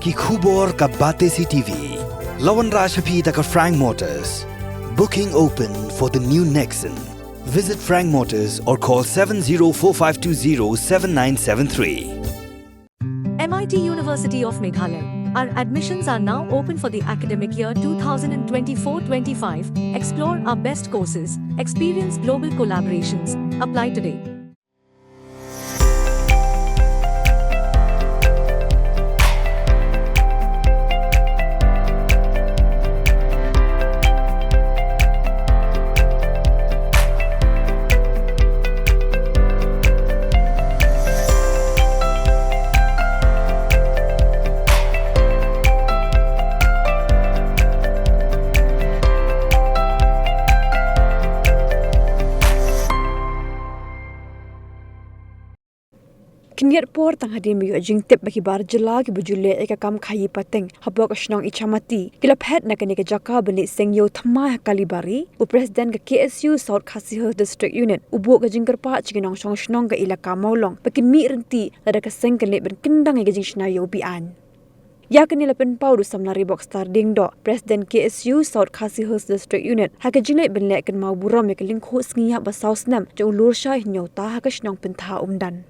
ki khubor ka bate CTV. Lawan Rashapi taka Frank Motors. Booking open for the new Nexon. Visit Frank Motors or call 7045207973. MIT University of Meghalaya. Our admissions are now open for the academic year 2024-25. Explore our best courses, experience global collaborations. Apply today. Kiniat por tang hadim yu jing tip bagi bar jela ki bujule eka kam khayi pateng habok ashnong ichamati kila phet na kani ka jaka bani seng yo thama kalibari u president ka KSU South Khasi District Unit ubu ka jingkerpa chiginong shong shnong ka ilaka maulong bakin mi renti lada ka seng kan le ben kendang ka jing shna yo bian ya kani la pen pau du samnari box star ding do president KSU South Khasi District Unit ha ka jingle ben le kan mau buram me ka ling khos ngiya ba sausnam jo lur sha nyota ha ka shnong pen tha umdan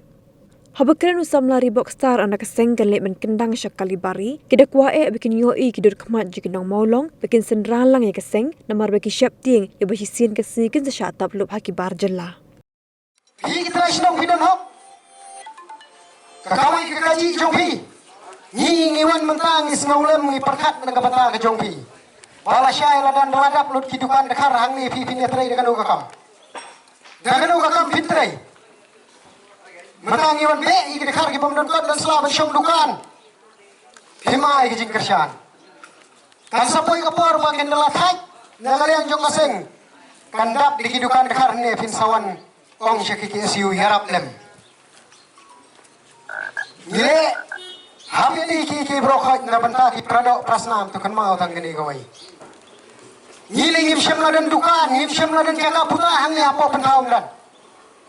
Habakran usam lari box star anak sengkan lek men kendang syakali bari kida kuae bikin yoi kidur kemat jikinong maulong bikin sendralang ya keseng namar bagi syap ting ya bagi sin kesikin sesyatap lup haki barjela Hi kita isnong pidan hok kakawai kakaji jongpi ni ngiwan mentang isngaulam ngi perkat nagabata ke jongpi wala syai ladan ladap lut kidukan dekar hang ni pi pinetrai dengan ukakam pitrai Menang iwan be iki dekhar ki pemdon kot dan selaban syom dukan. Himai ki jing kersyan. Kan sapoi kapor makin delathai nagalian jong kaseng. Kandap di kidukan dekhar ne pin sawan ong syaki KSU yarap lem. Gile hamili ki brokot na banta ki prado prasnam tu kan mau tang gini gawai. Gile ngim syam ladan dukan, ngim syam ladan jaga puta hang ni apa pentawam dan.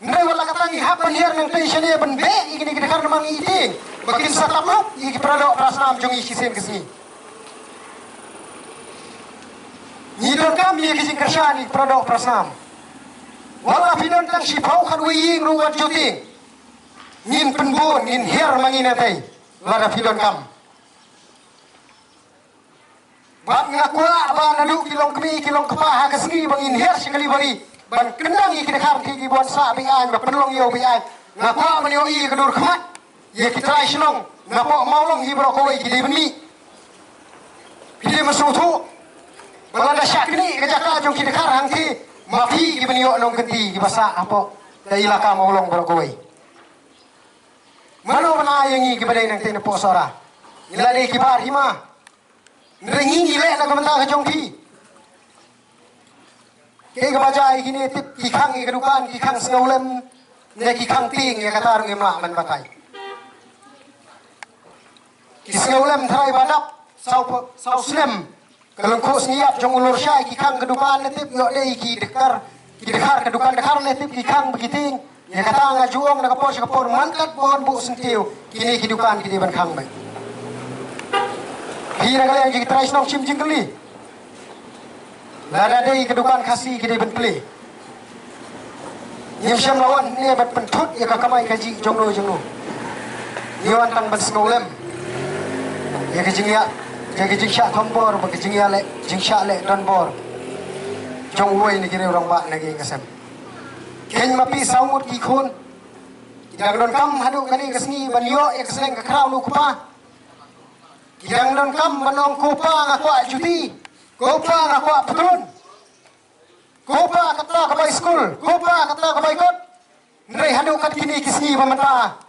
Nai wala katangi hapan hier nang tension ye ben be igini kita karna mang iting bakin sataplo igi prado prasnam jong isi sen kesini ni don kam ye kising kersyani prado prasnam wala pinon tang sipau kan wiying ruwat juting nin penbon nin her mangina tai lada pidon kam bab ngakwa ba nadu kilong kemi kilong kepaha kesini bangin her sekali bari ban kendang iki dekhar ki bon sa bi an ba penlong yo bi an ngapa man yo i kedur khamat ye kitrai shlong ngapa maulong hi bro ko iki de bni pide masutu balada syakni ke jaka jong ki dekhar hang ki mafi ki bni yo nong kenti ki basa apa da ilaka maulong bro ko mano bana yang i ki badai nang tene po sora ila de ki bar hima nrengi ile na gamanta ka jong ki Kaya kabajay gini tip kikang ikadukan kikang sengaulam ne kikang ting ya katarung imla man batay. Kisengaulam tharai badap sau snem kalungko sniap jong ulur syai kikang kedukan ne tip yo de ki dekar kedukan dekar ne tip kikang begiting ya kata ngajuong nakapor mangkat pohon bu sentiu kini kedukan kini ban kang bai. Hira kali yang jadi trais nong cim jingkeli. Lada dei kedukan kasih kide ben play. Nyim syam lawan ni bat pentut ya kakamai kaji jongno. Niwan tang ban sengolem. Ya kejing ya syak tombor ba kejing ya le jing syak le don bor. Jong woi ni kire orang ba nagi ngasem. Ken mapi saumut ki khun. Kidang don kam hadu kani kesni ban yo ya kesleng ka kraw lu kupa. Kidang don kam banong kupa ngakwa cuti. Kopa ngakwa petun. Kopa kata kabai school. Kopa kata kabai kot. Nrai hadu kat kini kisni pamata.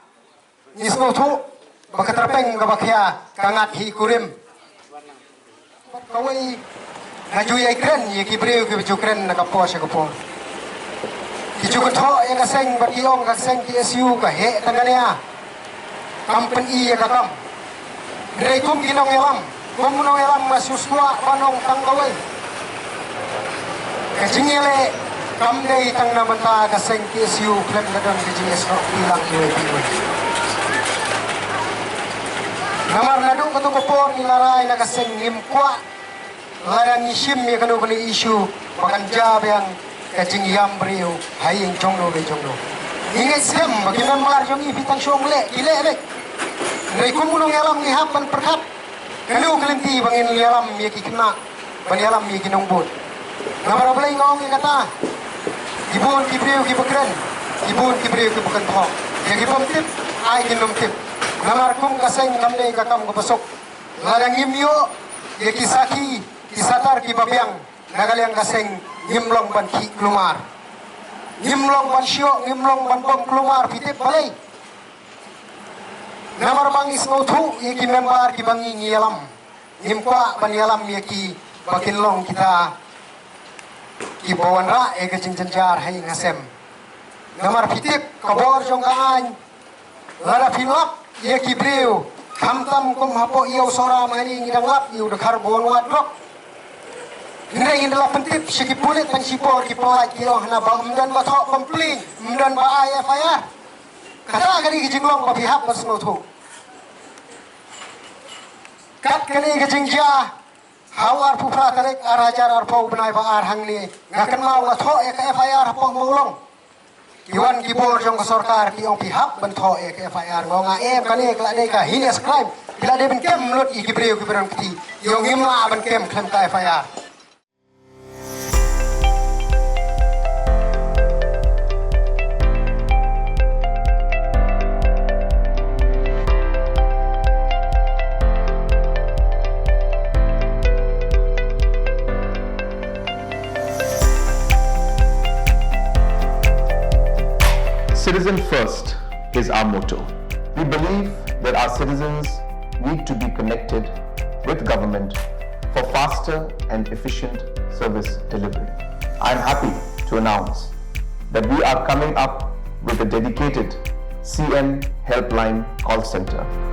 Nisno tu bakaterpeng kabakya kangat hi kurim. Kawai ngaju ya kren ye kibreu ke baju kren nakapo sya kapo. Kicu ketho yang kaseng bationg kaseng KSU ka he tangania. Company ya kakam. Nrai kum kinong elam. Komunong elam masuswa panong tanggawai. Kajingile kamdei tang namanta kaseng KSU klan ladang kajinges no bilang iwe. Namar nadu katu kopor ni larai na kaseng ngimkwa. Larang isim ya kanu beli isu makan jab yang kacing yam beriu haying jongno be jongno. Ingat sem bagi memar jongi bitang syong le gile be. Dari kumulong yalam ngihap ban perkat. Kanu kelinti bangin yalam ya kikena ban yalam ya kinongbut. Namar belai ngong kata. Gibun kibriu kibukren. Gibun kibriu kibukan toh. Ya gibum tip ai ginom tip. Namar kum kaseng kamne kakam kopasok. Larang imyo ya kisaki kisatar ki babiang nagaliang kaseng ngimlong ban ki klumar ngimlong ban syo ngimlong ban bom klumar pitip balay namar bangis ngothu ki member ki bangi ngialam ngimkwa ban yalam ki bakinlong kita ki bawan ra e kajing jenjar hay ngasem namar pitip kabor jong kaan lara pinlap ki breu kamtam kum hapo iyo sora mani ngidang lap iyo dekhar bon wadrok Ini adalah pentip segi pulit pensipor ki pelaj kilo hana ba umdan ba thok kompling umdan ba IFIR kata kali kijinglong ba pihak ba snotu kat kali kijingja hawar pupra tarik arajar arpau benai ba arhang ni ngakan mau ba thok ek FIR hapo mongolong kiwan kibor jong sorkar ki ong pihak ban thok ek FIR ngo nga kani kala dei ka hines crime kila de ben kem lut i kibreu kibran kiti yo ngimla ban kem klem ka FIR Citizen first is our motto. We believe that our citizens need to be connected with government for faster and efficient service delivery. I am happy to announce that we are coming up with a dedicated CM helpline call center